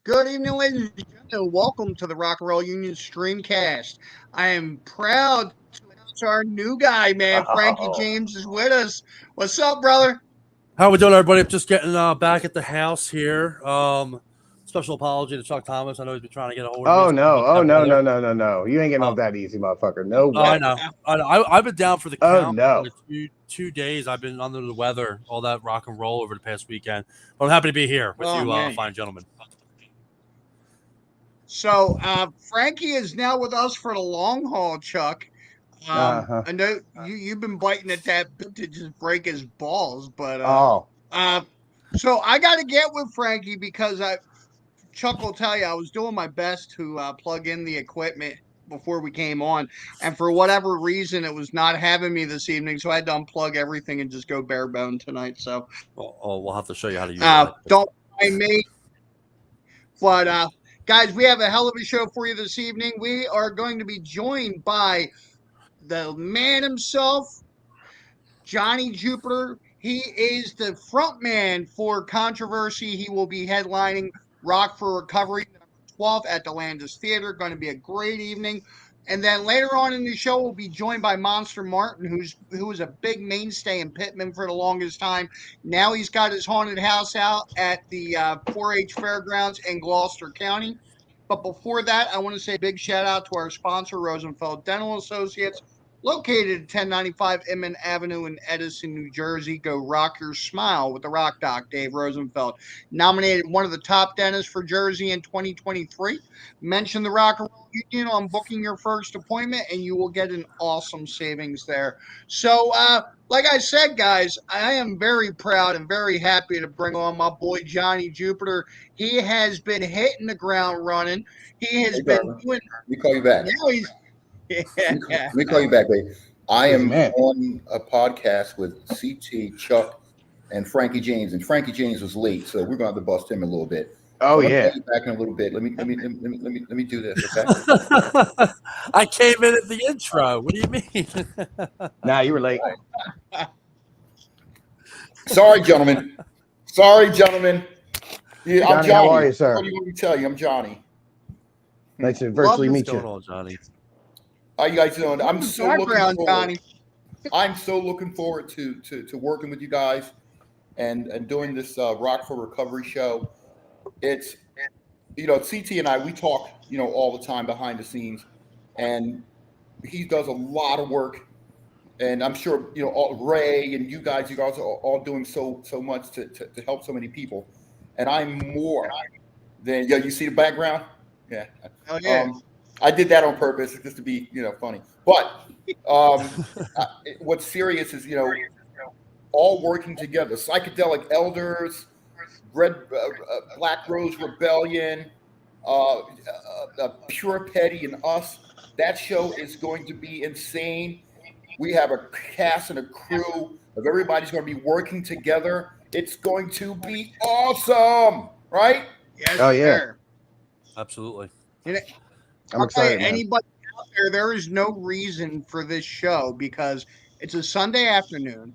Good evening, ladies and gentlemen. Welcome to the Rock and Roll Union Streamcast. I am proud to announce our new guy, man. Frankie Oh, James is with us. What's up, brother? How we doing, everybody? Just getting back at the house here. Special apology to Chuck Thomas. I know he's been trying to get a hold of me. oh It's been no! good to Oh have no! weather. No! No! No! No! You ain't getting Uh, off that easy, motherfucker. No I way. know. I've been down for the Oh count. no! For two days. I've been under the weather, all that rock and roll over the past weekend. But I'm happy to be here with Oh, you, man. fine gentlemen. So, Frankie is now with us for the long haul, Chuck. Uh-huh. I know you've been biting at that bit to just break his balls, but Oh, uh, so I got to get with Frankie because Chuck will tell you I was doing my best to plug in the equipment before we came on, and for whatever reason, it was not having me this evening, so I had to unplug everything and just go bare bone tonight. So We'll have to show you how to use it. don't mind me, but guys, we have a hell of a show for you this evening. We are going to be joined by the man himself, Johnny Jupiter. He is the front man for Controversy. He will be headlining Rock for Recovery November 12th at the Landis Theater. Going to be a great evening. And then later on in the show, we'll be joined by Monster Martin, who was a big mainstay in Pittman for the longest time. Now he's got his haunted house out at the 4-H Fairgrounds in Gloucester County. But before that, I want to say a big shout out to our sponsor, Rosenfeld Dental Associates, located at 1095 Inman Avenue in Edison, New Jersey. Go rock your smile with the Rock Doc, Dave Rosenfeld. Nominated one of the top dentists for Jersey in 2023. Mention the Rock and Roll Union on booking your first appointment, and you will get an awesome savings there. So, like I said, guys, I am very proud and very happy to bring on my boy Johnny Jupiter. He has been hitting the ground running. He has Hey, been Darvin, doing. let me call you back. Now he's. Let me call you back, baby. I busy am man. on a podcast with CT, Chuck, and Frankie James, and Frankie James was late, so we're going to have to bust him a little bit. Oh So I'm yeah. call you back in a little bit. Let me do this, okay? I came in at the intro. What do you mean? Nah, you were late. Sorry, gentlemen. Yeah, I'm Johnny, Johnny. how are you, sir? What do you want me to tell you? I'm Johnny. Nice to virtually Love meet What's going you. on, Johnny? How you guys doing? I'm so looking Background, forward. Johnny. I'm so looking forward to working with you guys and doing this Rock for Recovery show. It's CT and I, we talk all the time behind the scenes, and he does a lot of work. And I'm sure Ray and you guys are all doing so much to help so many people. And I'm more than you see the background. Yeah. Oh yeah. I did that on purpose just to be funny. But what's serious is all working together. Psychedelic Elders, Black Rose Rebellion, Pure Petty, and us. That show is going to be insane. We have a cast and a crew of everybody's going to be working together. It's going to be awesome, right? Yes, Oh, yeah. sir. Absolutely. And I'm I'll tell you, excited, man. anybody out there, there is no reason for this show because it's a Sunday afternoon.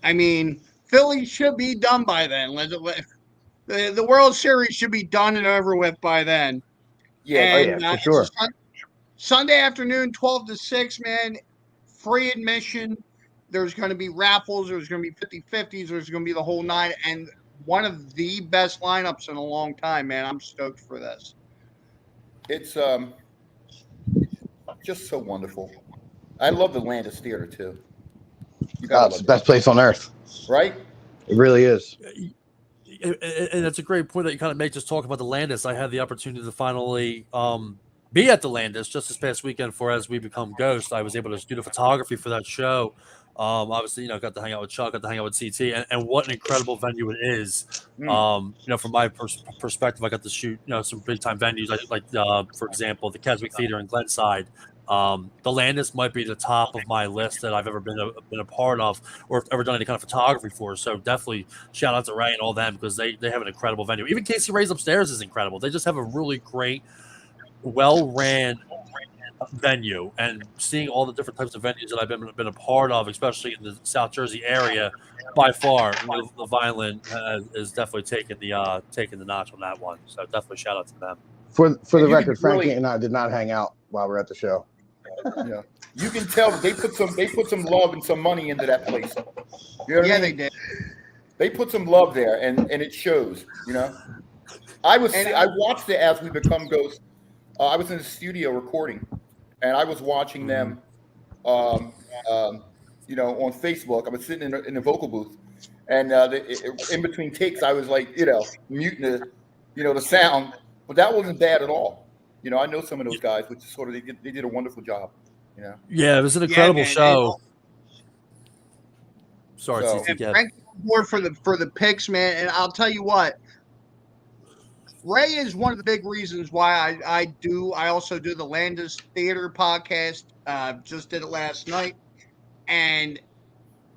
I mean, Philly should be done by then. The World Series should be done and over with by then. Yeah. Oh yeah, And for it's sure. Sunday afternoon, 12 to 6, man. Free admission. There's going to be raffles. There's going to be 50-50s. There's going to be the whole nine. And one of the best lineups in a long time, man. I'm stoked for this. It's just so wonderful. I love the Landis Theater too. You Oh, gotta it's the love best place on earth. it, right? It really is. And it's a great point that you kind of make. Just talk about the Landis. I had the opportunity to finally be at the Landis just this past weekend for As We Become Ghost. I was able to do the photography for that show. Obviously, got to hang out with Chuck, got to hang out with CT, and what an incredible venue it is. From my perspective, I got to shoot, some big time venues like for example, the Keswick Theater in Glenside. The Landis might be the top of my list that I've ever been a part of or ever done any kind of photography for. So definitely shout out to Ray and all them because they have an incredible venue. Even Casey Ray's upstairs is incredible. They just have a really great, well ran venue, and seeing all the different types of venues that I've been a part of, especially in the South Jersey area, by far the Violin is definitely taking the notch on that one. So definitely shout out to them. For the And you record, can really- Frankie and I did not hang out while we were at the show. Yeah, you can tell they put some love and some money into that place. You know what I mean? they did. They put some love there, and it shows. You know, I watched it as we become ghosts. I was in the studio recording, and I was watching them. You know, on Facebook, I was sitting in the vocal booth, and in between takes, I was like, you know, muting the sound, but that wasn't bad at all. You know, I know some of those guys, which is sort of they did a wonderful job. You know. Yeah, it was an incredible man, show. Sorry, So- TC, And go ahead. Frank's on board for the picks, man. And I'll tell you what, Ray is one of the big reasons why I also do the Landis Theater podcast. Just did it last night, and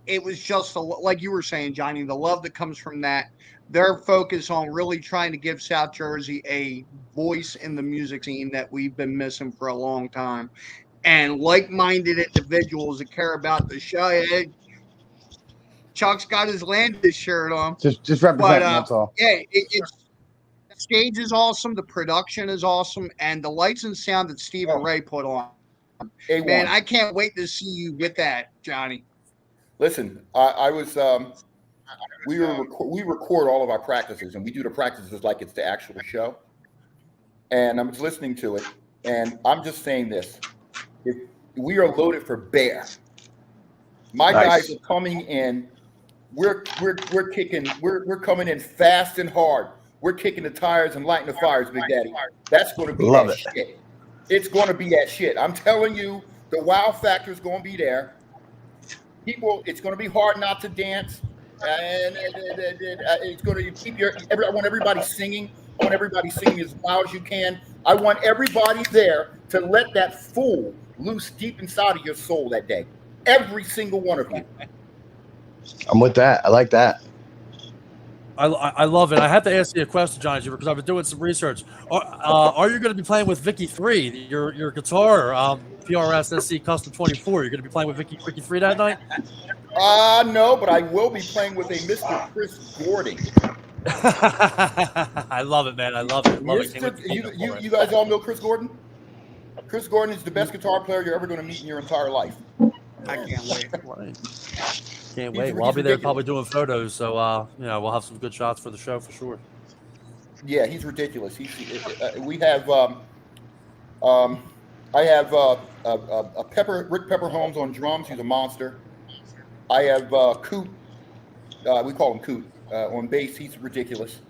it was just like you were saying, Johnny, the love that comes from that. Their focus on really trying to give South Jersey a voice in the music scene that we've been missing for a long time, and like-minded individuals that care about the show. Chuck's got his Landis shirt on. Just representing, that's all. Yeah, it's the stage is awesome, the production is awesome, and the lights and sound that Steve and Ray put on. A1. Man, I can't wait to see you with that, Johnny. Listen, I was we record all of our practices, and we do the practices like it's the actual show. And I'm just listening to it, and I'm just saying this: if we are loaded for bear, my guys are coming in. We're kicking. We're coming in fast and hard. We're kicking the tires and lighting the fires, Big Daddy. That's going to be Love that it. shit. It's going to be that shit. I'm telling you, the wow factor is going to be there. People, it's going to be hard not to dance, and it's going to keep I want everybody singing. I want everybody singing as loud as you can. I want everybody there to let that fool loose deep inside of your soul that day. Every single one of you. I'm with that. I like that. I love it. I have to ask you a question, Johnny, because I've been doing some research. Are you going to be playing with Vicky 3, your guitar, PRS SC Custom 24? You're going to be playing with Vicky 3 that night? No, but I will be playing with a Mr. Chris Gordon. I love it, man. I love it. You guys all know Chris Gordon? Chris Gordon is the best guitar player you're ever going to meet in your entire life. I can't wait. Can't wait. Well, I'll be there probably doing photos, so we'll have some good shots for the show for sure. Yeah, he's ridiculous. We have I have Rick Pepper Holmes on drums. He's a monster. I have Coot. We call him Coot on bass. He's ridiculous.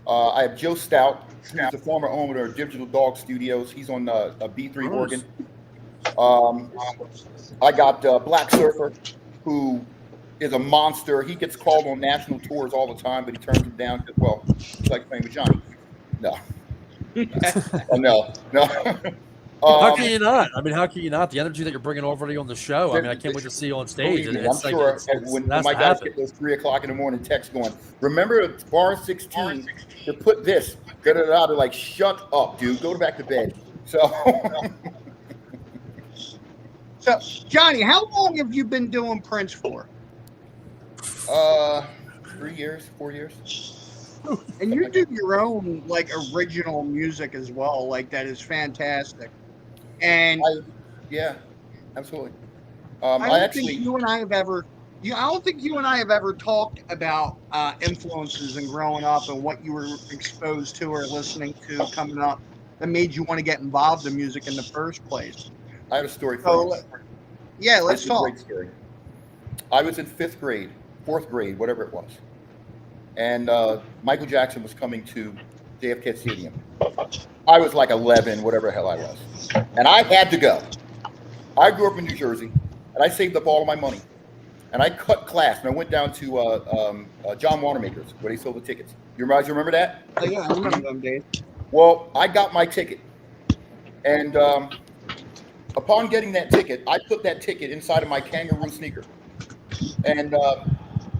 I have Joe Stout. He's the former owner of Digital Dog Studios. He's on a B3 organ. I got Black Surfer, who is a monster. He gets called on national tours all the time, but he turns them down because, well, he's like playing with Johnny. No. No. How can you not? I mean, how can you not? The energy that you're bringing already on the show. I mean, I can't wait to see you on stage. Me, I'm sure when my guys get those 3 o'clock in the morning texts going, remember bar 16 to put this, get it out of like, shut up, dude. Go back to bed. So, Johnny, how long have you been doing Prince for? 3 years, 4 years. And you do your own like original music as well. Like that is fantastic. And yeah, absolutely. I don't think you and I have ever. I don't think you and I have ever talked about influences and growing up and what you were exposed to or listening to coming up that made you want to get involved in music in the first place. I have a story for you. Yeah, let's talk. Great story. I was in 4th grade, whatever it was. And Michael Jackson was coming to JFK Stadium. I was like 11, whatever the hell I was. And I had to go. I grew up in New Jersey, and I saved up all of my money. And I cut class, and I went down to John Wanamaker's, where they sold the tickets. You remember that? Oh, yeah, I remember them days. Well, I got my ticket. And upon getting that ticket, I put that ticket inside of my kangaroo sneaker. And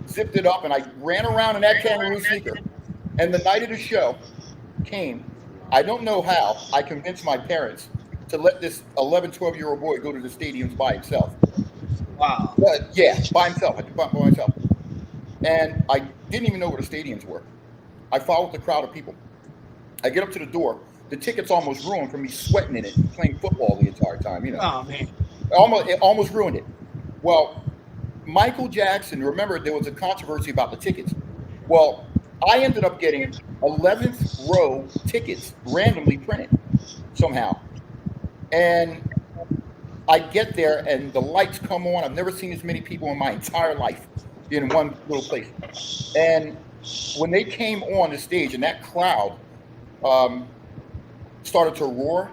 zipped it up, and I ran around in that kangaroo sneaker. And the night of the show came. I don't know how I convinced my parents to let this 11, 12-year-old boy go to the stadiums by himself. Wow. But yeah, by himself. I did by myself. And I didn't even know where the stadiums were. I followed the crowd of people. I get up to the door. The ticket's almost ruined from me sweating in it, playing football the entire time. Oh man. It almost ruined it. Well, Michael Jackson, remember there was a controversy about the tickets. Well, I ended up getting 11th row tickets randomly printed somehow. And I get there and the lights come on. I've never seen as many people in my entire life in one little place. And when they came on the stage and that crowd started to roar,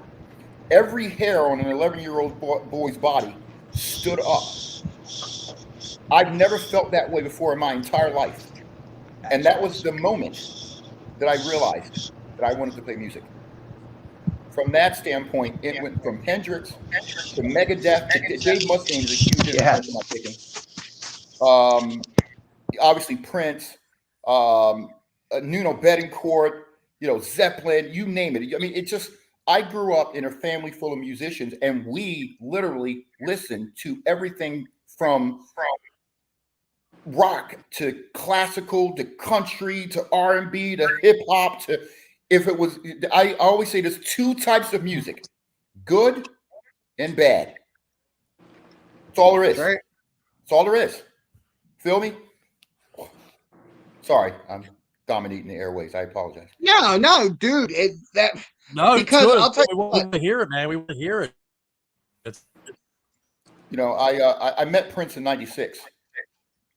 every hair on an 11-year-old boy's body stood up. I've never felt that way before in my entire life. And that was the moment that I realized that I wanted to play music. From that standpoint, it went from Hendrix to Megadeth to Dave Mustaine is a huge influence in my picking. Obviously Prince, Nuno Bettencourt, Zeppelin, you name it. I mean, it just, I grew up in a family full of musicians, and we literally listened to everything from rock to classical to country to R&B to hip hop to, if it was, I always say there's two types of music, good and bad. That's all there is. Right. That's all there is. Feel me? Sorry, I'm dominating the airways. I apologize. No, dude. No, because it's good. I'll tell We you want what. to hear it, man. We want to hear it. I met Prince in '96.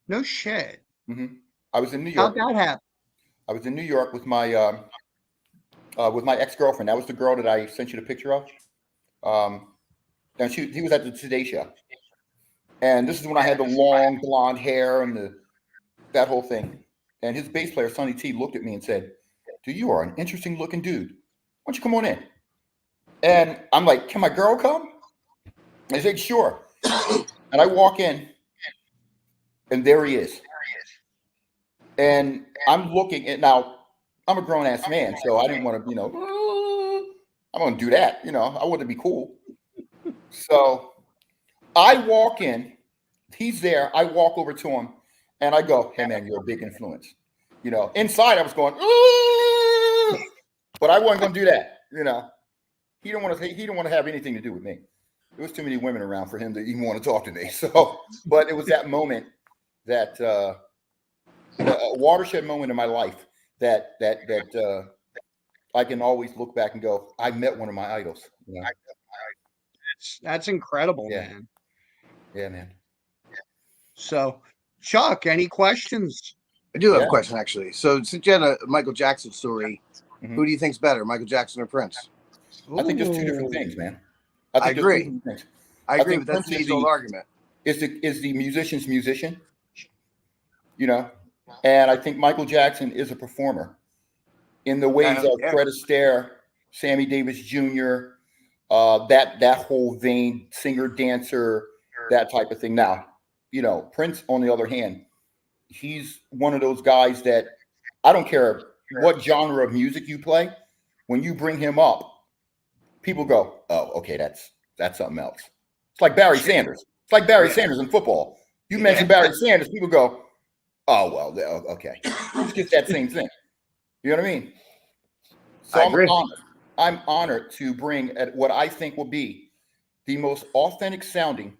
No shit. Mm-hmm. I was in New How'd York. that happen? I was in New York with my ex-girlfriend. That was the girl that I sent you the picture of. Now he was at the Today Show, and this is when I had the long blonde hair and that whole thing. And his bass player Sonny T looked at me and said, "Dude, you are an interesting looking dude. Why don't you come on in?" And I'm like, "Can my girl come?" I said, "Sure." And I walk in, and there he is. And I'm looking at, now I'm a grown ass man, so I didn't want to, I'm going to do that. I want to be cool. So I walk in, he's there. I walk over to him and I go, "Hey man, you're a big influence." Inside I was going, but I wasn't going to do that. He don't want to have anything to do with me. There was too many women around for him to even want to talk to me. So, but it was that moment that, a watershed moment in my life that I can always look back and go, I met one of my idols. That's incredible, Yeah. man. Yeah, man. So, Chuck, any questions? I do have a question, actually. So, since you had a Michael Jackson story, Mhm. who do you think's better, Michael Jackson or Prince? I think there's two different things, man. I agree. Two different things. I agree, think but that's Prince the is age-old argument. Is the musician's musician, and I think Michael Jackson is a performer in the ways of Fred Astaire, Sammy Davis Jr., that whole vein, singer, dancer, that type of thing. Now, Prince, on the other hand, he's one of those guys that I don't care what genre of music you play. When you bring him up, people go, "Oh, okay, that's something else." It's like Barry Sanders. It's like Barry Sanders in football. You mention Barry Sanders, people go, "Oh, well, okay." It's just that same thing. You know what I mean? So I agree. I'm honored to bring at what I think will be the most authentic sounding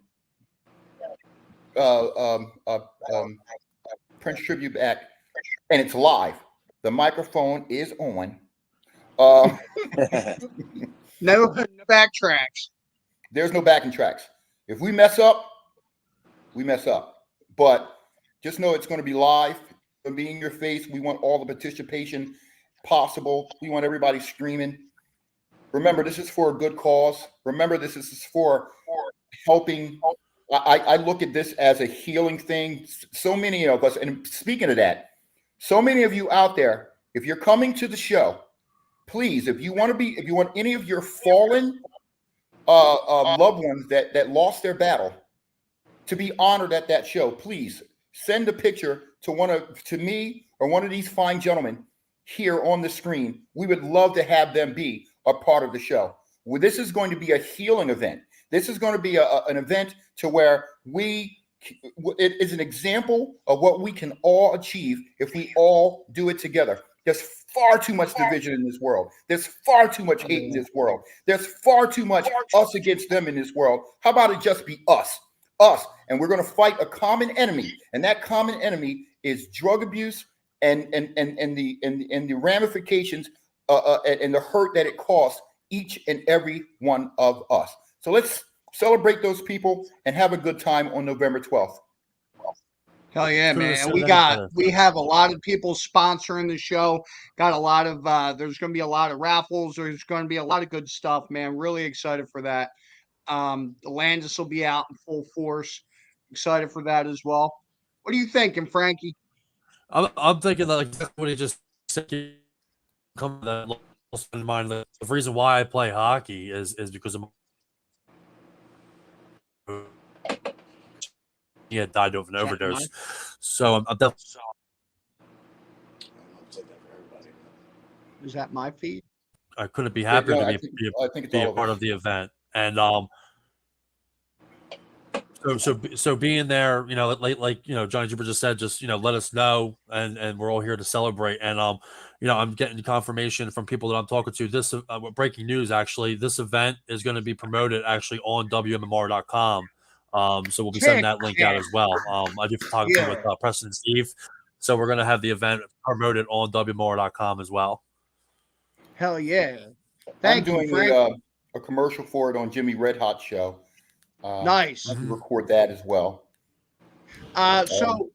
Prince tribute act, and it's live. The microphone is on. No backtracks. There's no backing tracks. If we mess up, we mess up. But just know it's going to be live. It'll be in your face. We want all the participation possible. We want everybody screaming. Remember, this is for a good cause. Remember, this is for helping. I look at this as a healing thing. So many of us, and speaking of that, so many of you out there, if you're coming to the show, please, if you want any of your fallen loved ones that lost their battle to be honored at that show, please send a picture to me or one of these fine gentlemen here on the screen. We would love to have them be a part of the show. Well, this is going to be a healing event. This is going to be an event to where it is an example of what we can all achieve if we all do it together. There's far too much division in this world. There's far too much hate in this world. There's far too much us against them in this world. How about it just be us? Us. And we're going to fight a common enemy. And that common enemy is drug abuse and the ramifications and the hurt that it costs each and every one of us. So let's celebrate those people and have a good time on November 12th. Hell yeah, man. And we have a lot of people sponsoring the show. Got a lot of there's going to be a lot of raffles. There's going to be a lot of good stuff, man. Really excited for that. The Landis will be out in full force. Excited for that as well. What are you thinking, Frankie? I'm thinking that like what he just said. Come that in mind. The reason why I play hockey is because of he had died of an overdose. So I'm definitely. Is that my feed? I couldn't be happier to be a part of the event, and so being there, you know, like you know, Johnny Jupiter just said, just you know, let us know, and we're all here to celebrate. And you know, I'm getting confirmation from people that I'm talking to. This breaking news actually, this event is going to be promoted actually on WMMR.com. So we'll be sending that link out as well. I do photography with Preston Steve, so we're going to have the event promoted on WMMR.com as well. Hell yeah! I'm doing a commercial for it on Jimmy Red Hot show. Nice. I can record that as well. So,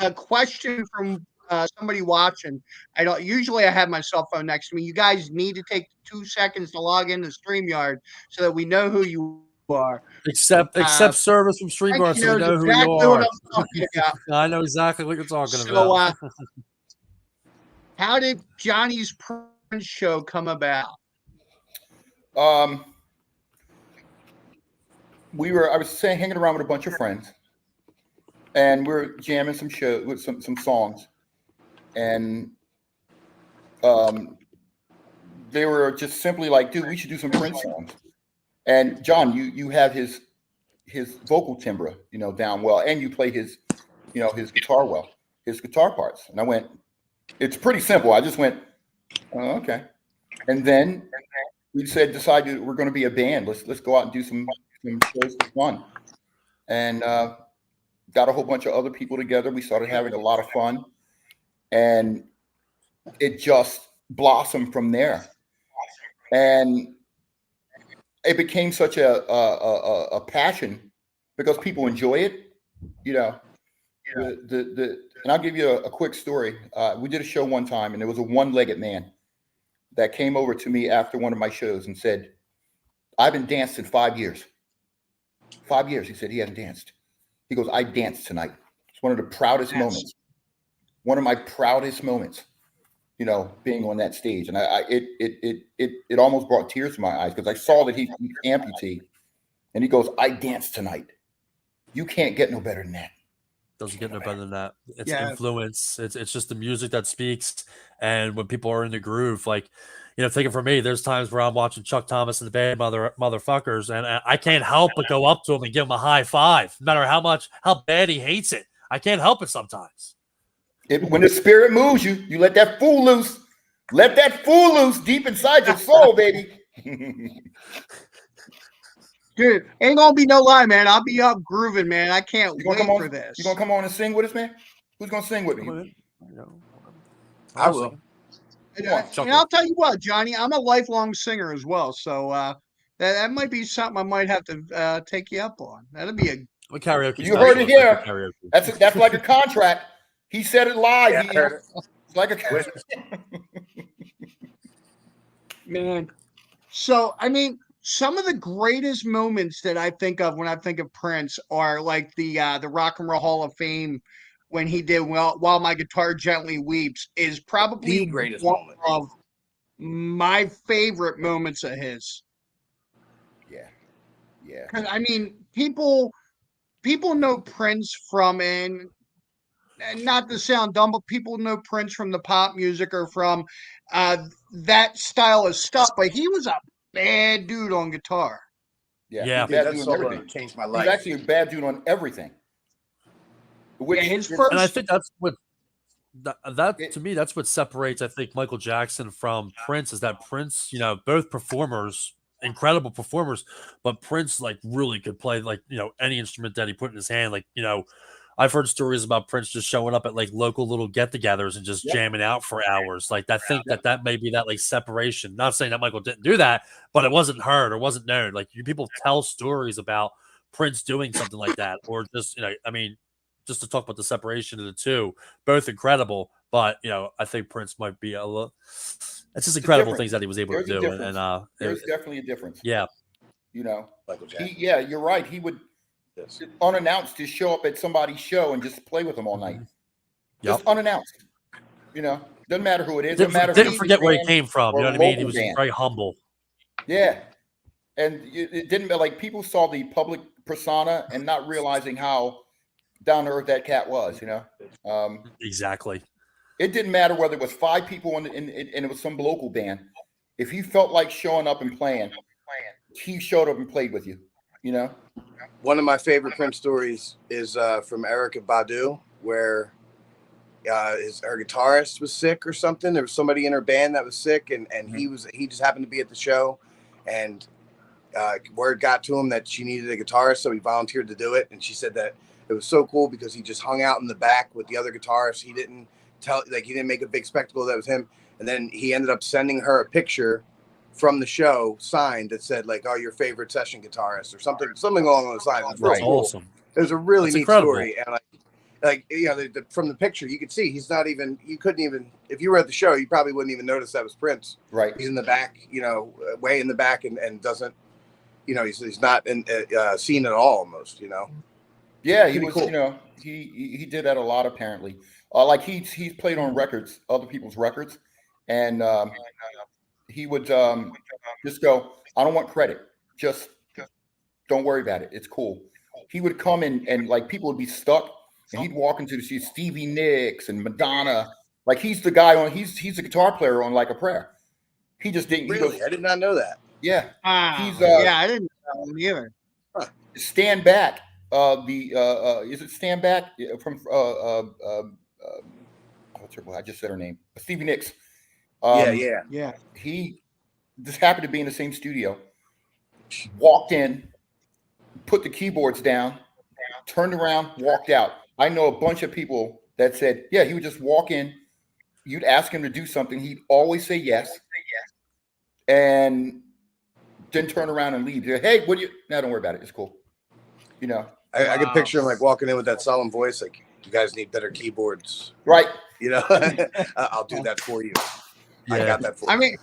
a question from somebody watching. I don't usually I have my cell phone next to me. You guys need to take 2 seconds to log into StreamYard so that we know who you are. Accept service from StreamYard so we know who you are. What I'm talking about. I know exactly what you're talking about. How did Johnny's Prince show come about? I was hanging around with a bunch of friends, and we're jamming some show with some songs, and they were just simply like, "Dude, we should do some Prince songs." And John, you have his vocal timbre, you know, down well, and you play his guitar well, his guitar parts. And I went, it's pretty simple. I just went, oh, okay. And then we decided we're going to be a band. Let's go out and do some shows for fun. And got a whole bunch of other people together. We started having a lot of fun, and it just blossomed from there. And it became such a passion because people enjoy it, you know. And I'll give you a quick story. We did a show one time, and there was a one-legged man that came over to me after one of my shows and said, "I haven't danced in 5 years." 5 years, he said he hadn't danced. He goes, "I danced tonight." It's one of the proudest moments. One of my proudest moments, you know, being on that stage. And it almost brought tears to my eyes because I saw that he's amputee, and he goes, "I danced tonight." You can't get no better than that. Doesn't get no better than that. It's influence. It's just the music that speaks. And when people are in the groove, like, you know, take it from me, there's times where I'm watching Chuck Thomas and the Bad Motherfuckers, and I can't help but go up to him and give him a high five, no matter how bad he hates it. I can't help it sometimes. When the spirit moves you, you let that fool loose. Let that fool loose deep inside your soul, baby. Dude, ain't gonna be no lie, man. I'll be up grooving, man. I can't wait for this. You gonna come on and sing with us, man? Who's gonna sing with me? I will. And I'll tell you what, Johnny, I'm a lifelong singer as well, so that might be something I might have to take you up on. That'd be a karaoke. You heard it here. That's like a contract. He said it live. It's like a man. So I mean, some of the greatest moments that I think of when I think of Prince are like the Rock and Roll Hall of Fame when he did While My Guitar Gently Weeps is probably the greatest one moment of my favorite moments of his. Yeah. Because I mean, people know Prince from and not to sound dumb, but people know Prince from the pop music or from that style of stuff. But he was a bad dude on guitar. Yeah, Yeah. he's a Dude, bad that dude on solo everything. changed my He's life. actually a bad dude on everything. Which, Yeah, his And I first. think that's what that It- to me, that's what separates, I think, Michael Jackson from Prince, is that Prince, both performers, incredible performers, but Prince like really could play like, any instrument that he put in his hand. Like, I've heard stories about Prince just showing up at like local little get-togethers and just Yep. jamming out for hours. Like, I think Yep. that may be that like separation. Not saying that Michael didn't do that, but it wasn't heard or wasn't known. Like, people tell stories about Prince doing something like that, or just, I mean, just to talk about the separation of the two, both incredible, but I think Prince might be a little. It's just It's a incredible difference. things that he was able There's to a do, difference. and There's definitely a difference. yeah, Michael Jackson. Yeah, you're right. He would Yes. unannounced just show up at somebody's show and just play with them all night. Yep. Just unannounced. Doesn't matter who it is. Doesn't matter if Didn't it's forget a where he band came from. or You know a what I mean? He local was band. very humble. Yeah, and it didn't like people saw the public persona and not realizing how down to earth that cat was. Exactly. It didn't matter whether it was 5 people and it was some local band. If he felt like showing up and playing, he showed up and played with you. One of my favorite Prince stories is from Erica Badu, where her guitarist was sick or something. There was somebody in her band that was sick, and he just happened to be at the show, and word got to him that she needed a guitarist, so he volunteered to do it. And she said that it was so cool because he just hung out in the back with the other guitarists. He didn't he didn't make a big spectacle that was him. And then he ended up sending her a picture from the show signed that said like, "Oh, your favorite session guitarist," or something along those lines. It's That's real cool. awesome. It was a really That's neat incredible. story, and from the picture you could see he's not even. You couldn't even, if you were at the show, you probably wouldn't even notice that was Prince. Right. He's in the back, way in the back, and doesn't, he's not seen at all almost. Yeah, he Pretty was. cool. He did that a lot apparently. Like he's played on records, other people's records, and he would just go, "I don't want credit. Just don't worry about it. It's cool." He would come in and like people would be stuck, and he'd walk into see Stevie Nicks and Madonna. Like he's the guy on. He's a guitar player on Like a Prayer. He just didn't. Really, I did not know that. Yeah. He's He's yeah, I didn't know him either. Stand Back. Is it Stand Back from what's her? I just said her name. Stevie Nicks. Yeah. He just happened to be in the same studio. Walked in, put the keyboards down, turned around, walked out. I know a bunch of people that said, yeah, he would just walk in. You'd ask him to do something. He'd always say yes. And then turn around and leave. Hey, what do you? No, don't worry about it. It's cool. I could picture him like walking in with that solemn voice, like, "You guys need better keyboards." Right. I'll do that for you. Yeah. I got that for you. I mean,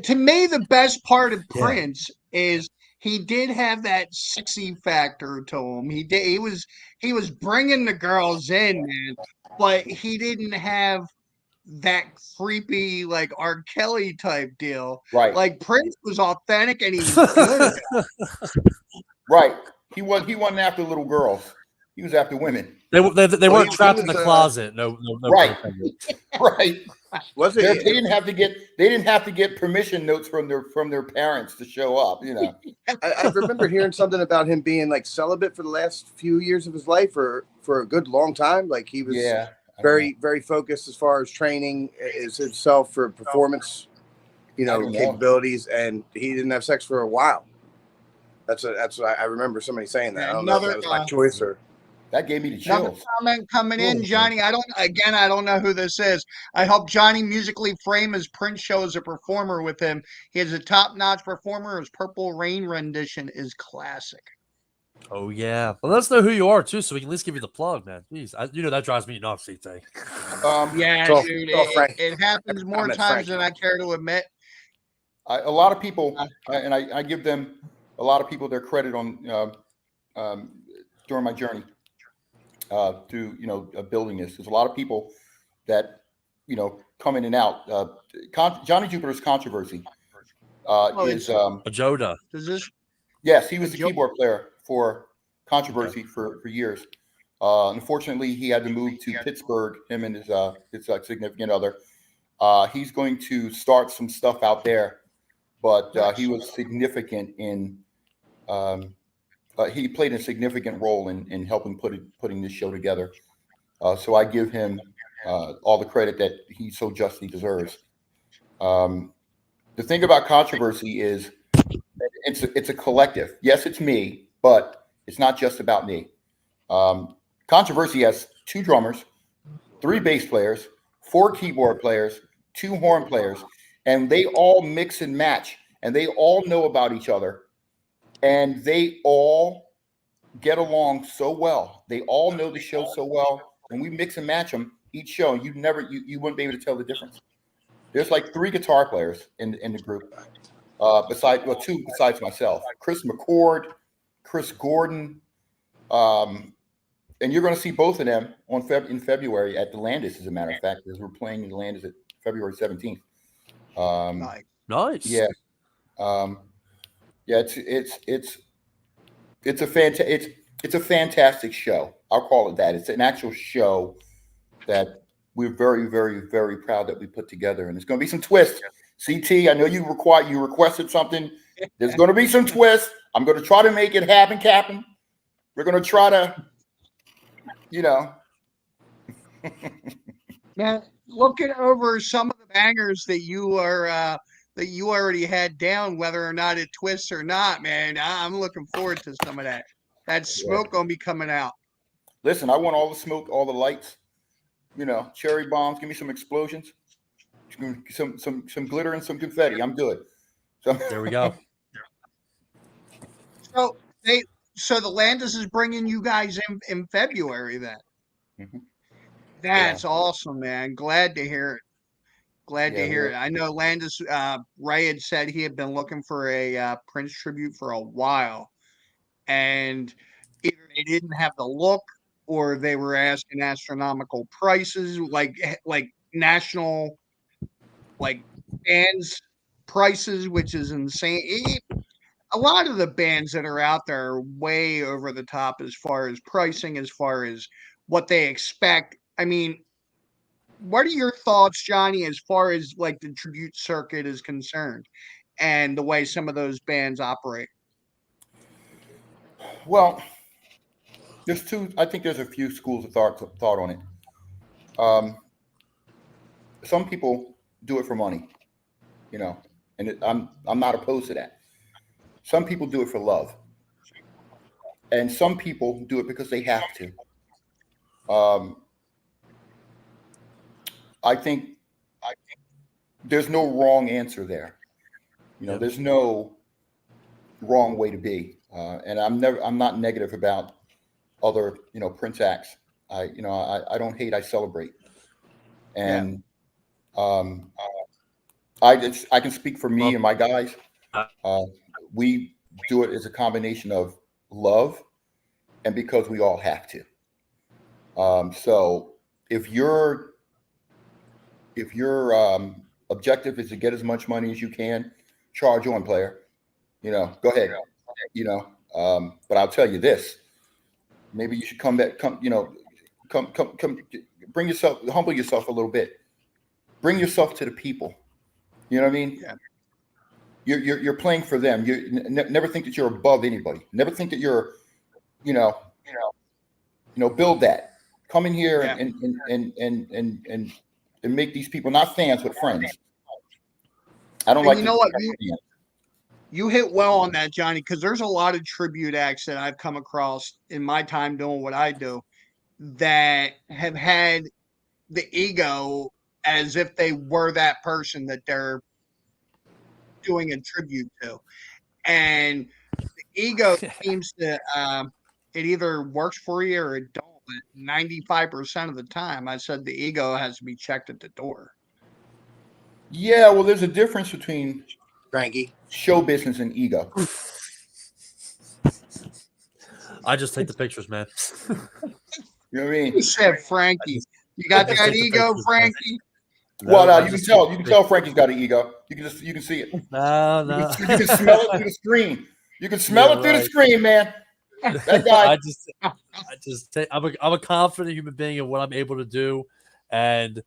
to me, the best part of Yeah. Prince is he did have that sexy factor to him. He was bringing the girls in, man, but he didn't have that creepy like R. Kelly type deal. Right. Like Prince was authentic and he was good. Right. He wasn't after little girls. He was after women. They Well, weren't he trapped in was, the closet. No, Right. pun intended. Right. Was They it? didn't have to get permission notes from their parents to show up. I remember hearing something about him being like celibate for the last few years of his life, or for a good long time. Like he was very, very focused as far as training himself for performance, capabilities, and he didn't have sex for a while. That's what I remember somebody saying that. I don't know if that was my choice or. That gave me the Another chills. comment coming in, Johnny. I don't know who this is. I hope Johnny musically frame his Prince show as a performer with him. He is a top-notch performer. His Purple Rain rendition is classic. Oh yeah. Well, let us know who you are too, so we can at least give you the plug, man. Jeez, that drives me nuts, CT. Yeah, So- dude. so Frank- It happens more Frank. times than I care to admit. A lot of people, and I give them a lot of people their credit on during my journey through building this. There's a lot of people that come in and out. Johnny Jupiter's Controversy is A Joda. Does this? yes, he was the Joe- keyboard player for Controversy for years. Unfortunately, he had to move to Pittsburgh. Him and his significant other. He's going to start some stuff out there, but Nice. he was significant in. He played a significant role in helping putting this show together. So I give him all the credit that he so justly deserves. The thing about controversy is it's a collective. Yes, it's me, but it's not just about me. Controversy has 2 drummers, 3 bass players, 4 keyboard players, 2 horn players, and they all mix and match, and they all know about each other, and they all get along so well. They all know the show so well. When we mix and match them each show, you wouldn't be able to tell the difference. There's like 3 guitar players in the group, besides 2 besides myself. Chris McCord, Chris Gordon, and you're going to see both of them in February at the Landis, as a matter of fact, because we're playing in the Landis at February 17th. Nice. Yeah, yeah. It's a fantastic show. I'll call it that. It's an actual show that we're very, very, very proud that we put together, and it's going to be some twists. CT, I know you requested something. There's going to be some twists. I'm going to try to make it happen, Captain. We're going to try to, Now, looking over some of the bangers that you already had down, whether or not it twists or not, man, I'm looking forward to some of that. That smoke gonna be coming out. Listen, I want all the smoke, all the lights, cherry bombs. Give me some explosions, some glitter and some confetti. I'm good. So There we go. So the Landis is bringing you guys in February then. Mhm. That's awesome, man. Glad to hear it. Glad to hear it. I know Landis, Ray had said he had been looking for a Prince tribute for a while, and either they didn't have the look or they were asking astronomical prices, like national, like bands prices, which is insane. A lot of the bands that are out there are way over the top as far as pricing, as far as what they expect. I mean, what are your thoughts, Johnny, as far as like the tribute circuit is concerned and the way some of those bands operate? Well, I think there's a few schools of thought on it. Some people do it for money, and I'm not opposed to that. Some people do it for love, and some people do it because they have to. Um, I think there's no wrong answer there. Yep. There's no wrong way to be, and I'm not negative about other Prince acts. I don't hate, I celebrate, and I can speak for me and my guys. We do it as a combination of love and because we all have to. So if your objective is to get as much money as you can, charge on, player. Go ahead. But I'll tell you this: maybe you should come back. Come, bring yourself, humble yourself a little bit. Bring yourself to the people. You know what I mean? Yeah. You're playing for them. You never think that you're above anybody. Never think that you're, build that. Come in here and make these people not fans but friends. I don't like. You know what? You hit well on that, Johnny, because there's a lot of tribute acts that I've come across in my time doing what I do that have had the ego as if they were that person that they're doing a tribute to. And the ego seems to it either works for you or it don't. But 95% of the time, I said the ego has to be checked at the door. Yeah, well, there's a difference between Frankie, show business and ego. I just take the pictures, man. You know what I mean? You said Frankie. You got that ego, Frankie? Well, you can tell. You can tell Frankie's got an ego. You can see it. No. You can smell it through the screen. You can smell it through the screen, man. That guy. I'm a confident human being in what I'm able to do, and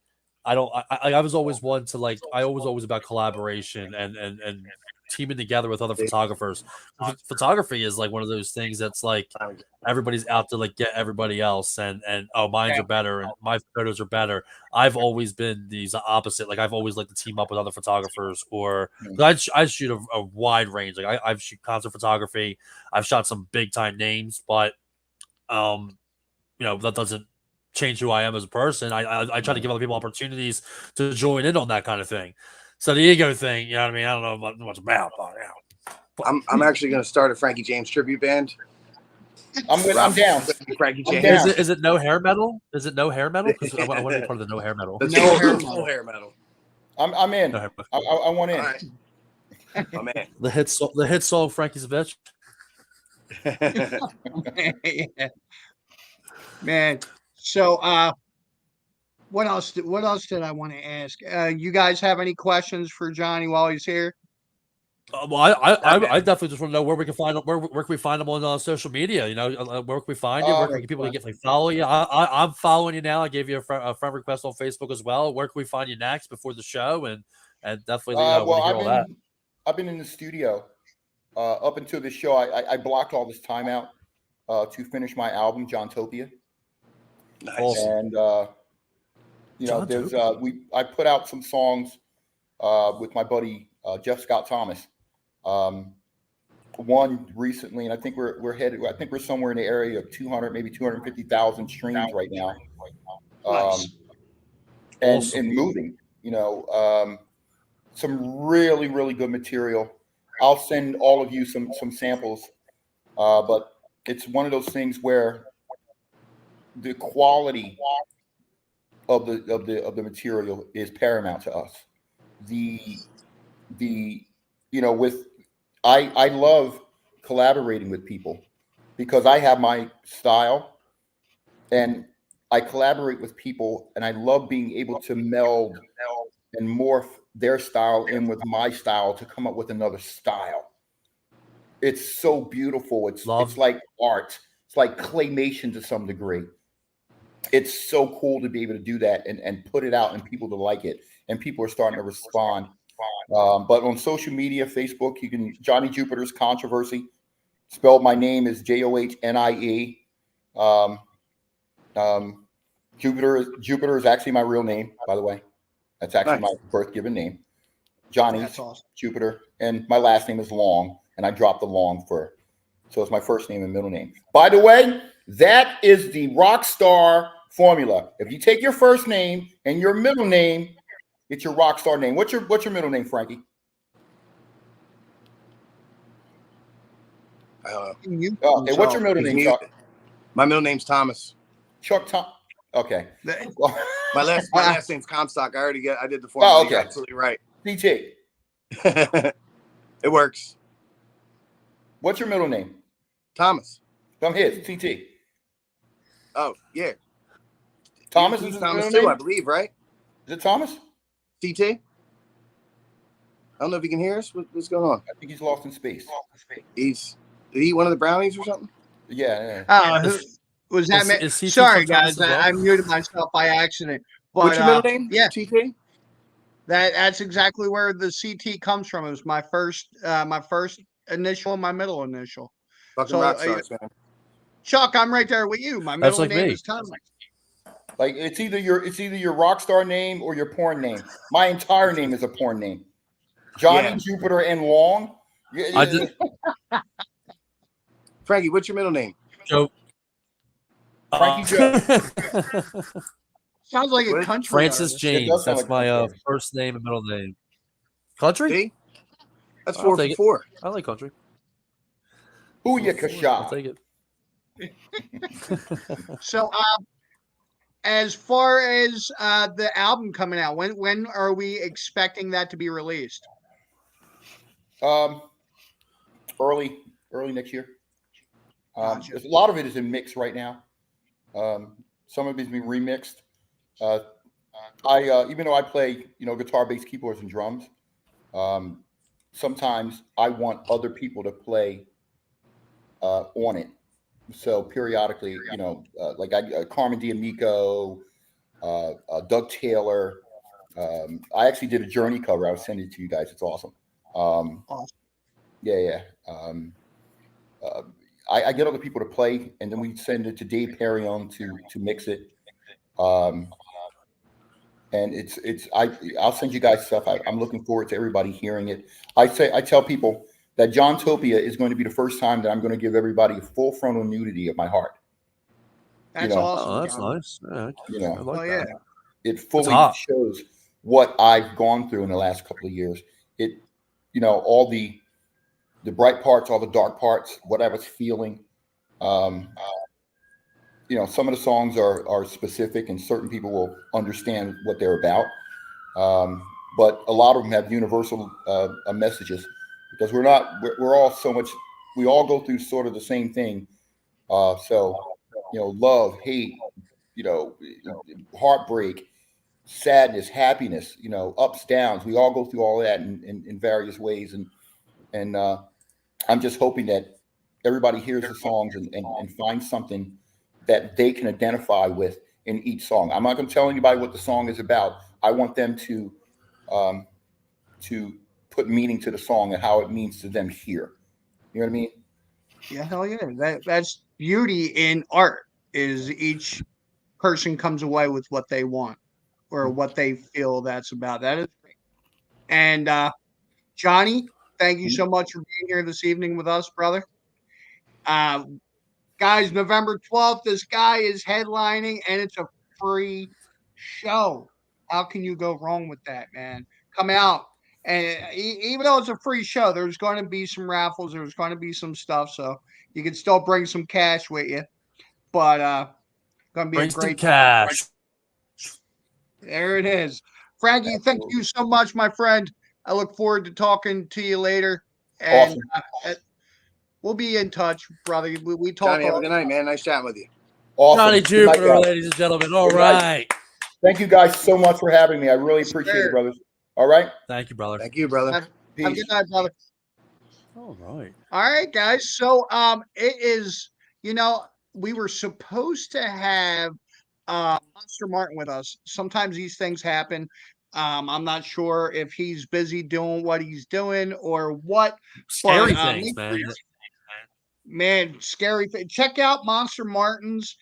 I was always one to I was always about collaboration and teaming together with other photographers. Photography is like one of those things that's like everybody's out to like get everybody else, and oh, mines are better and my photos are better. I've always been the opposite. Like I've always liked to team up with other photographers, or I shoot a wide range. Like I've shoot concert photography. I've shot some big time names, but that doesn't change who I am as a person. I try to give other people opportunities to join in on that kind of thing. So the ego thing, you know what I mean? I don't know much about, but I'm actually going to start a Frankie James tribute band. I'm down. Frankie James. Down. Is it no hair metal? Is it no hair metal? Because I want to be part of the no hair metal. No hair metal. I'm in. No hair I want in. Right. Oh, man. The hit song Frankie's a bitch. Man. So what else did I want to ask? You guys have any questions for Johnny while he's here? Well, I definitely just want to know where we can find him. Where can we find him on social media? Where can we find you? Where can people get follow you? I'm following you now. I gave you a friend request on Facebook as well. Where can we find you next before the show? And definitely, I've been in the studio up until this show. I blocked all this time out to finish my album, John Topia. Nice. And I put out some songs with my buddy Jeff Scott Thomas. One recently, and I think we're headed. I think we're somewhere in the area of 200, maybe 250,000 streams right now. Nice. And moving. Some really, really good material. I'll send all of you some samples, but it's one of those things where the quality of the material is paramount to us. I love collaborating with people because I have my style and I collaborate with people, and I love being able to meld and morph their style in with my style to come up with another style. It's so beautiful. It's like art. It's like claymation to some degree. It's so cool to be able to do that and put it out and people to like it. And people are starting to respond. But on social media, Facebook, you can Johnny Jupiter's Controversy. Spelled my name is Johnie. Jupiter is actually my real name, by the way. That's actually my birth given name. Johnny awesome. Jupiter. And my last name is Long. And I dropped the Long so it's my first name and middle name. By the way, that is the rock star formula. If you take your first name and your middle name, it's your rock star name. What's your middle name, Frankie? Okay, what's your middle name, Chuck? My middle name's Thomas. Chuck Tom. Okay. My last name's Comstock. I did the formula. Oh, okay. You're absolutely right. CT. It works. What's your middle name? Thomas. Come here, CT. Oh, yeah. Thomas is Thomas too, I believe, right? Is it Thomas? CT? I don't know if you can hear us. What's going on? I think he's lost in space. Did he eat one of the brownies or something? Yeah. Was that sorry, guys. I muted myself by accident. But, what's your middle name? Yeah. TT? That's exactly where the CT comes from. It was my first initial and my middle initial. Fucking rock stars, man. Chuck, I'm right there with you. My middle name is Thomas. Like it's either your rock star name or your porn name. My entire name is a porn name. Johnny Jupiter and Long. I did. Frankie, what's your middle name? Joe. Frankie Joe. Sounds like a country. Francis James. That's like my first name and middle name. Country? See? That's 4 for 4. I like country. Booyakasha. I'll take it. So, as far as the album coming out, when are we expecting that to be released? Early next year. A lot of it is in mix right now. Some of it's been remixed. I even though I play, guitar, bass, keyboards, and drums, sometimes I want other people to play on it. So periodically, like Carmen D'Amico, Doug Taylor. I actually did a Journey cover. I was sending it to you guys. It's awesome. Yeah. Uh, I get other people to play, and then we send it to Dave Perry on to mix it. Um, and I'll send you guys stuff. I'm looking forward to everybody hearing it. I tell people that John Topia is going to be the first time that I'm going to give everybody full frontal nudity of my heart. You That's know, awesome, Oh, that's John. nice. Yeah, you I know, like Oh yeah. that. it That's fully hot. shows what I've gone through in the last couple of years. It, all the bright parts, all the dark parts, what I was feeling. Um, some of the songs are specific, and certain people will understand what they're about. Um, but a lot of them have universal messages because we're all so much. We all go through sort of the same thing. Love, hate, you know, heartbreak, sadness, happiness, ups, downs. We all go through all that in various ways, and I'm just hoping that everybody hears the songs and finds something that they can identify with in each song. I'm not going to tell anybody what the song is about. I want them um, to put meaning to the song and how it means to them here. You know what I mean? Yeah, hell yeah. That's beauty in art is each person comes away with what they want or what they feel that's about. That is great. And Johnny, thank you so much for being here this evening with us, brother. Uh, guys, November 12th, this guy is headlining and it's a free show. How can you go wrong with that, man? Come out. And even though it's a free show, there's going to be some raffles, there's going to be some stuff, so you can still bring some cash with you. But going to be a Bring some great time. cash. There it is. Frankie, thank you so much, my friend. I look forward to talking to you later. And Awesome. we'll be in touch, brother. We talk Johnny, have all a good night, man. Nice chatting with you. Johnny Awesome. Good night, Jupiter, guys. ladies and gentlemen. All Good night. right. Thank you guys so much for having me. I really appreciate it, brothers. All right. Thank you, brother. Thank you, brother. have a Peace. good night, brother. All right. All right, guys. So it is, we were supposed to have Monster Martin with us. Sometimes these things happen. I'm not sure if he's busy doing what he's doing or what, but Scary things, man. man, scary thing. Check out Monster Martin's.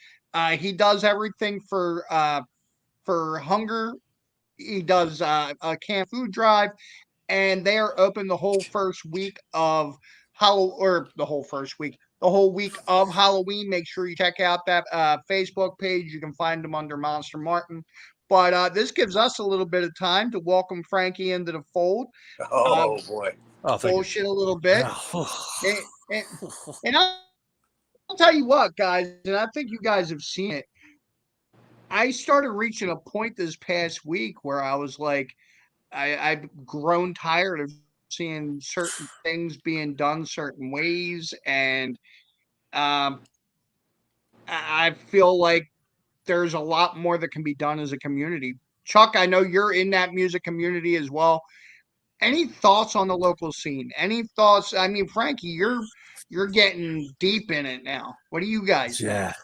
He does everything for hunger. He does a canned food drive, and they are open the whole first week of the whole week of Halloween. Make sure you check out that Facebook page. You can find them under Monster Martin. But this gives us a little bit of time to welcome Frankie into the fold, Oh boy. Oh, thank you. bullshit a little bit, Yeah. and, and, and I'll tell you what, guys, and I think you guys have seen it. I started reaching a point this past week where I was like, I've grown tired of seeing certain things being done certain ways, and um, I feel like there's a lot more that can be done as a community. Chuck, I know you're in that music community as well. Any thoughts on the local scene? Any thoughts? I mean, Frankie, you're getting deep in it now. What do you guys think? Yeah.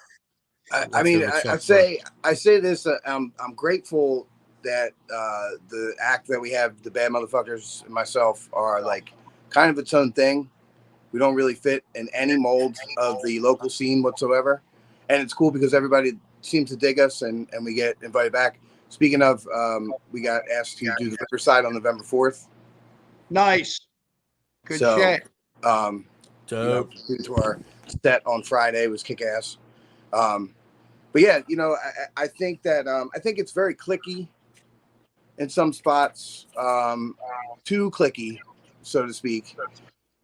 I mean, I say this. I'm grateful that the act that we have, the Bad Motherfuckers and myself, are like kind of its own thing. We don't really fit in any mold of the local scene whatsoever, and it's cool because everybody seems to dig us, and we get invited back. Speaking of, we got asked to do the Riverside on November 4th. Nice, good So, shit. Dope. To our set on Friday was kick ass. But yeah, I think that I think it's very clicky in some spots, too clicky, so to speak.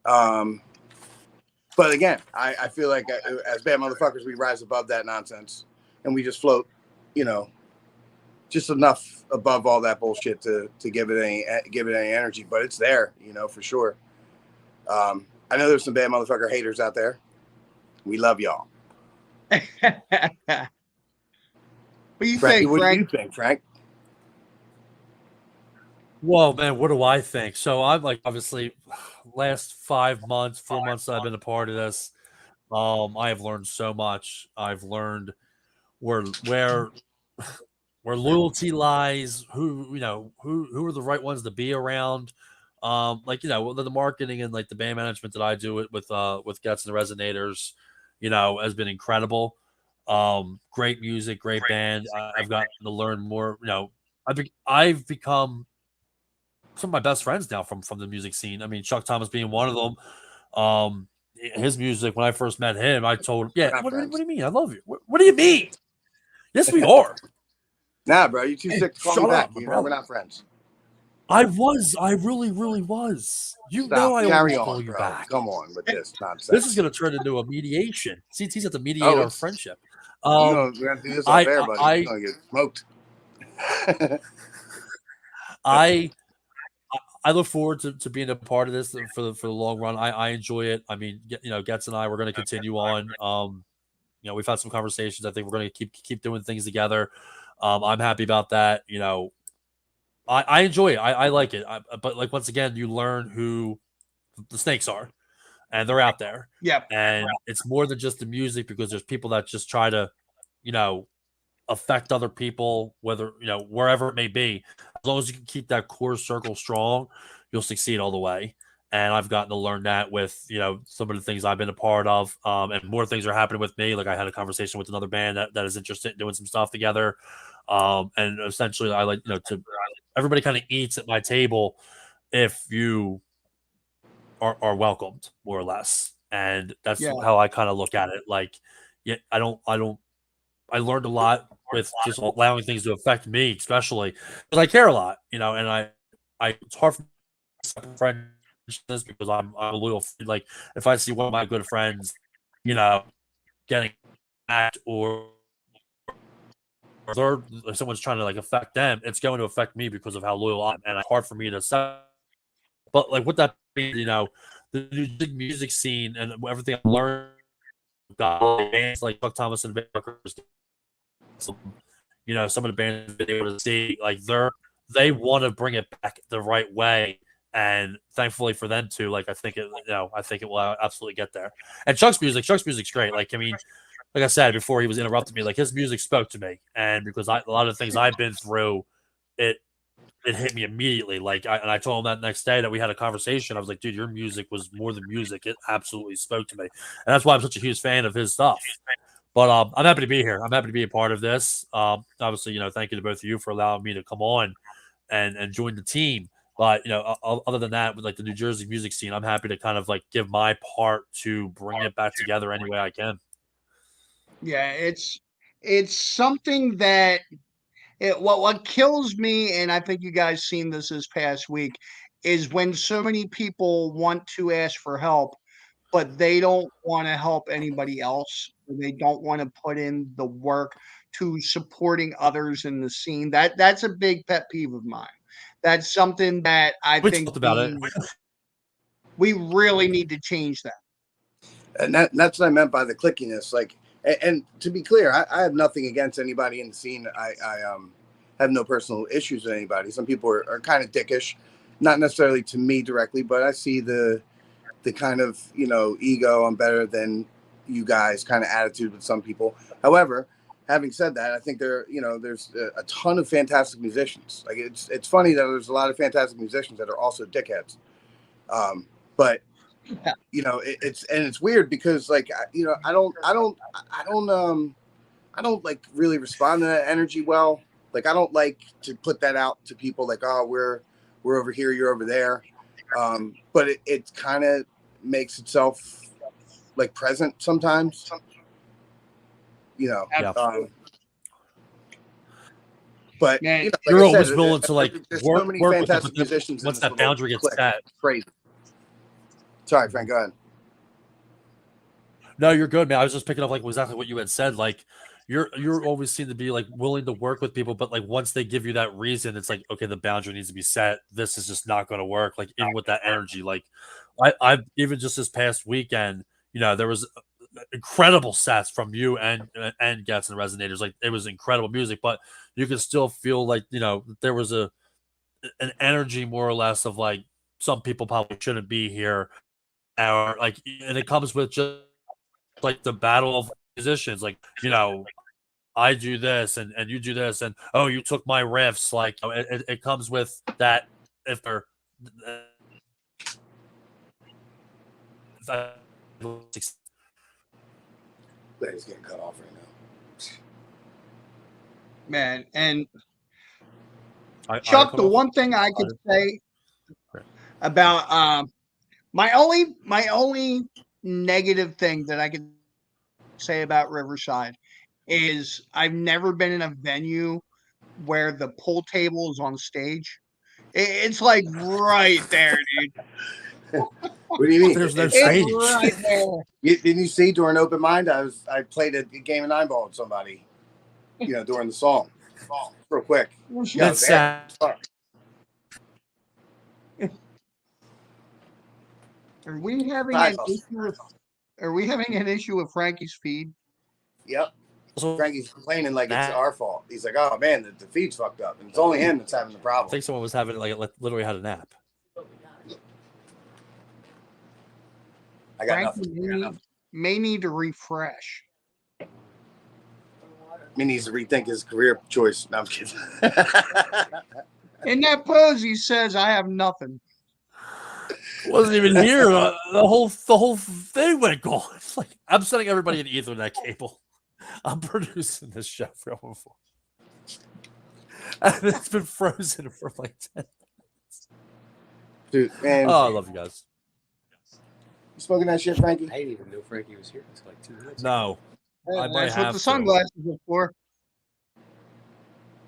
But again, I feel like as Bad Motherfuckers, we rise above that nonsense and we just float, just enough above all that bullshit to give it any energy. But it's there, for sure. I know there's some Bad Motherfucker haters out there. We love y'all. What do you Frankie, think, what Frank? do you think, Frank? Well, man, what do I think? So I'm like, obviously, last 5 months, 4 months that I've been a part of this, I have learned so much. I've learned where where loyalty lies, who are the right ones to be around, Like, the marketing and like the band management that I do with Gets and the Resonators, has been incredible. Great music, great band. I've gotten to learn more. I've become some of my best friends now from the music scene. I mean, Chuck Thomas being one of them. His music, when I first met him, I told him, "Yeah, what do you mean? I love you. What do you mean? Yes, we are." Nah, bro, you're too Hey, sick to call me shut back. up, my You know, we're brother. not friends. I really, really was. Stop. I Carry always call on, you bro. back. Come on with this This is nonsense. going to turn into a mediation. CT's at to mediate Oh, our it's friendship. we're gonna do this off air, buddy. You're gonna get smoked. I look forward to being a part of this for the long run. I enjoy it. I mean, Getz and I, we're going to continue on. We've had some conversations. I think we're going to keep doing things together. I'm happy about that. I enjoy it. I like it. But like, once again, you learn who the snakes are, and they're out there. Yeah. And it's more than just the music, because there's people that just try to, affect other people, whether, wherever it may be. As long as you can keep that core circle strong, you'll succeed all the way. And I've gotten to learn that with, some of the things I've been a part of. And more things are happening with me. Like, I had a conversation with another band that is interested in doing some stuff together. And essentially, I like, to everybody kind of eats at my table if you are welcomed, more or less. And that's how I kind of look at it. Like, yeah, I learned a lot with just allowing things to affect me, especially because I care a lot, and it's hard for me to separate friends because I'm a loyal. Like, if I see one of my good friends, getting attacked, or if someone's trying to like affect them, it's going to affect me because of how loyal I am, and it's hard for me to separate. But like, with that being, the music scene and everything I learned, got bands like Chuck Thomas and some of the bands I've been able to see, like, they want to bring it back the right way, and thankfully for them too. Like, I think it will absolutely get there. And Chuck's music's great. Like, I mean, like I said before, he was interrupting me. Like, his music spoke to me, and because a lot of the things I've been through, it hit me immediately. Like, and I told him that next day that we had a conversation. I was like, dude, your music was more than music. It absolutely spoke to me. And that's why I'm such a huge fan of his stuff. But I'm happy to be here. I'm happy to be a part of this. Obviously, thank you to both of you for allowing me to come on and join the team. But, other than that, with like the New Jersey music scene, I'm happy to kind of like give my part to bring it back together any way I can. Yeah, it's something that what kills me, and I think you guys seen this past week, is when so many people want to ask for help, but they don't want to help anybody else. They don't want to put in the work to supporting others in the scene. That's a big pet peeve of mine. That's something that I We think talked about it. we really need to change that. And that's what I meant by the clickiness. Like, and to be clear, I have nothing against anybody in the scene. I have no personal issues with anybody. Some people are kind of dickish, not necessarily to me directly, but I see the kind of, ego, I'm better than you guys kind of attitude with some people. However, having said that, I think there's a ton of fantastic musicians. Like, it's funny that there's a lot of fantastic musicians that are also dickheads. But it's weird because, like, I don't like really respond to that energy well. Like, I don't like to put that out to people like, oh, we're over here, you're over there. But it kind of makes itself like present sometimes, Yeah. But Man, like You're I said, always willing to like there's work so many with fantastic them, musicians. once in that this little boundary gets clique. set. It's crazy. Sorry, Frank. Go ahead. No, you're good, man. I was just picking up like exactly what you had said. Like, you're always seem to be like willing to work with people, but like once they give you that reason, it's like, okay, the boundary needs to be set. This is just not going to work. Like, in with that energy. Like, I even just this past weekend, there was incredible sets from you and Gets and Resonators. Like, it was incredible music, but you could still feel like there was an energy, more or less, of like some people probably shouldn't be here, or like, and it comes with just like the battle of musicians. Like, I do this and you do this, and oh, you took my riffs. Like, it comes with that. If they're Glad he's getting cut off right now. Man, and I Chuck, cut the off? one thing I could say about my only negative thing that I can say about Riverside is I've never been in a venue where the pool table is on stage. It's like right there, dude. What do you mean? There's no It's stage. right there. Didn't you see during open mind? I played a game of 9-ball with somebody, during the song, real quick. Yeah, That's sad. Are we having Side an hustle. issue with? Are we having an issue with Frankie's feed? Yep. Also, Frankie's complaining like it's Nah. our fault. He's like, "Oh man, the feed's fucked up," and it's only him that's having the I problem. think someone was having literally had a nap. I got Frankie nothing. may need to refresh. He needs to rethink his career choice. No, I'm kidding. In that pose, he says, "I have nothing." Wasn't even here. The whole thing went gone. It's like I'm sending everybody an Ethernet cable. I'm producing this show for everyone. And it's been frozen for like 10 minutes. Dude, man, Oh, I love you guys. you smoking that shit, Frankie? I didn't even know Frankie was here until like 2 minutes. No. I might That's what have the to. sunglasses are for.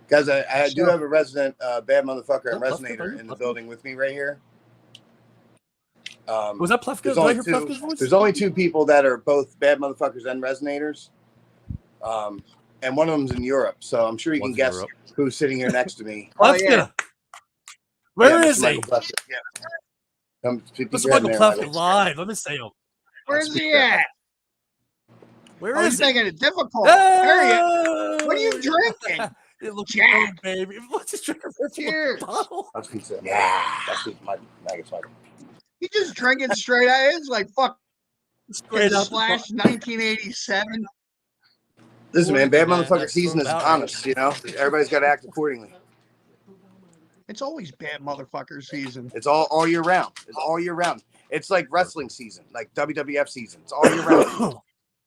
Guys, I do have a resident bad motherfucker and Oh, Plefka, resonator in the Plefka. building with me right here. Was that Plefka? There's Did I only hear Plefka's voice? There's only 2 people that are both bad motherfuckers and resonators. And one of them's in Europe, so I'm sure you One's can in guess Europe. who's sitting here next to me. Oh, Plefka. yeah. Where Yeah, is Mr. he? Michael Plefka. Yeah. Come, peek Mr. your head Michael in there, Plefka Michael. live. Let me see him. Where's he at? Where Oh, is he's he? making it difficult. There he is. Oh, What are you drinking? It looks Jack. good, baby. What's his drinking from Cheers. a bottle? That's pizza. Yeah. That's pizza. Nuggets, Michael. He just drinking straight out. It's like fuck Straight out the slash bottle. 1987. Listen, man, bad Man, motherfucker that's season is about upon right. us, Everybody's got to act accordingly. It's always bad motherfucker season. It's all year round. It's all year round. It's like wrestling season, like WWF season. It's all year round.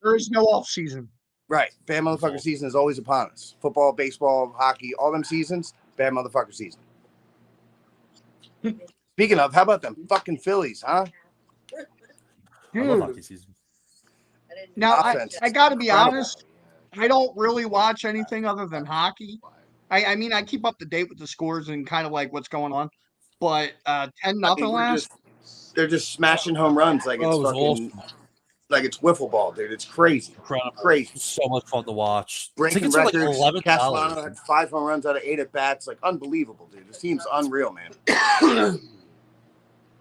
There is no off season. Right. Bad motherfucker season is always upon us. Football, baseball, hockey, all them seasons, bad motherfucker season. Speaking of, how about them fucking Phillies, huh? I love Dude, hockey season. now Offense. I got to be Incredible. honest. I don't really watch anything other than hockey. I mean, I keep up to date with the scores and kind of like what's going on. But 10-0 last. They're just smashing home runs like it's Oh, it was fucking awesome. like it's wiffle ball, dude. It's crazy. Incredible. Crazy. So much fun to watch. Breaking Tickets are like records. $11. Castellano had 5 home runs out of 8 at bats. Like unbelievable, dude. This team's unreal, man.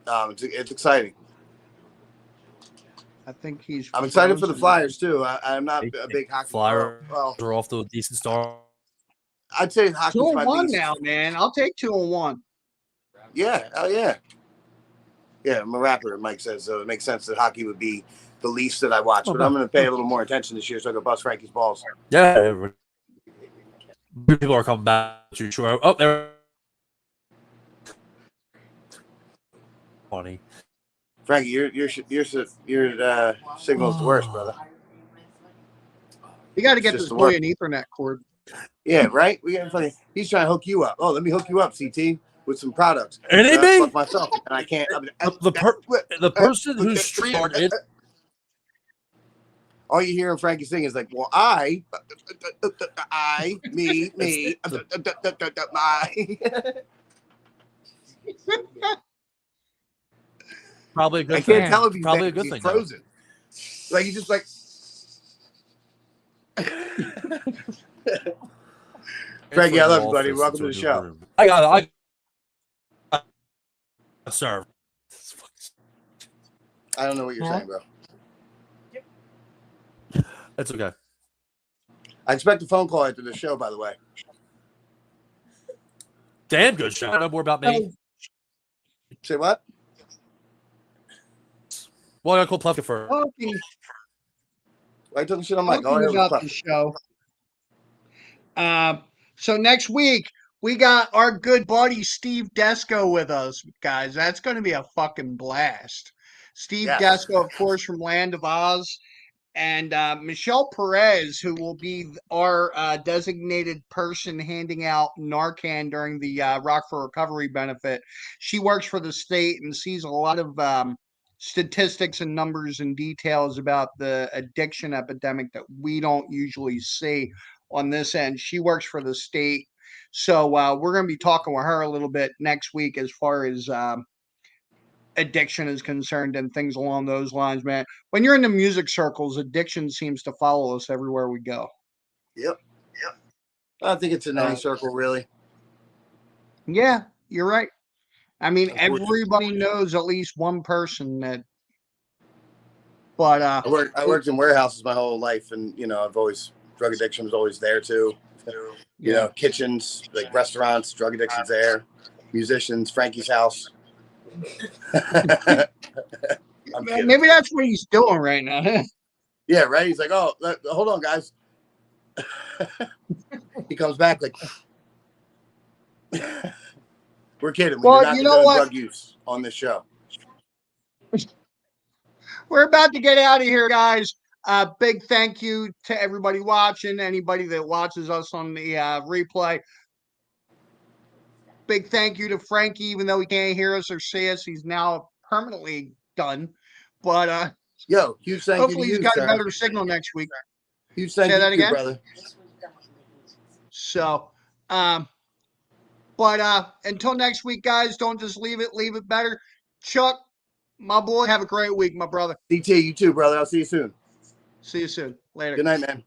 It's exciting. I think he's. I'm excited for the frozen. Flyers too. I'm not a big hockey Flyers Well, are off to a decent start. I'd say hockey's my 2-1 least. now, man. I'll take 2-1. Yeah, oh yeah. Yeah, I'm a rapper, Mike says, so it makes sense that hockey would be the least that I watch. But I'm going to pay a little more attention this year so I can bust Frankie's balls. Yeah. People are coming back to sure. Oh, there. Funny. Frankie, your signal's the worst, brother. You got to get Just this the boy work. an Ethernet cord. Yeah, right? We got funny. He's trying to hook you up. Oh, let me hook you up, CT, with some products. And it may- fuck myself, and I can't. The person who's streamed it. All you hear in Frankie's thing is like, well, me, Probably a good I thing. can't tell if he's Probably there a good 'cause thing. he's frozen. Like he's just like. Frankie, I love you, buddy. Welcome to the show. I got it. Sir. I don't know what you're saying, bro. That's okay. I expect a phone call after the show, by the way. Damn good show. I know more about me. Say what? Well, I got to call Plefka for. Talking, Why talking shit on Mike? All I talking heard was about the Plefka. show. So next week We got our good buddy Steve Desco with us, guys. That's going to be a fucking blast. Steve Yes. Desco, of course, from Land of Oz, and Michelle Perez, who will be our designated person handing out Narcan during the Rock for Recovery benefit. She works for the state and sees a lot of statistics and numbers and details about the addiction epidemic that we don't usually see on this end. She works for the state. So we're going to be talking with her a little bit next week as far as addiction is concerned and things along those lines, man. When you're in the music circles, addiction seems to follow us everywhere we go. Yep. I think it's in any circle, really. Yeah, you're right. I mean, Unfortunately. everybody knows at least one person that. But I worked in warehouses my whole life, and I've always drug addiction was always there too. Kitchens, like restaurants, drug addiction's there. Musicians, Frankie's house. I'm kidding. Maybe that's what he's doing right now. Yeah, right. He's like, "Oh, hold on, guys." He comes back like, "We're kidding. We Well, do not you know condone what? drug use on this show." We're about to get out of here, guys. Big thank you to everybody watching, anybody that watches us on the replay. Big thank you to Frankie, even though he can't hear us or see us, he's now permanently done. But Yo, huge thank you to hopefully you, he's got sir. a better signal next week. Huge thank Say you that to you, again? brother. So, until next week, guys, don't just leave it better. Chuck, my boy, have a great week, my brother. DT, you too, brother. I'll see you soon. See you soon. Later. Good night, man.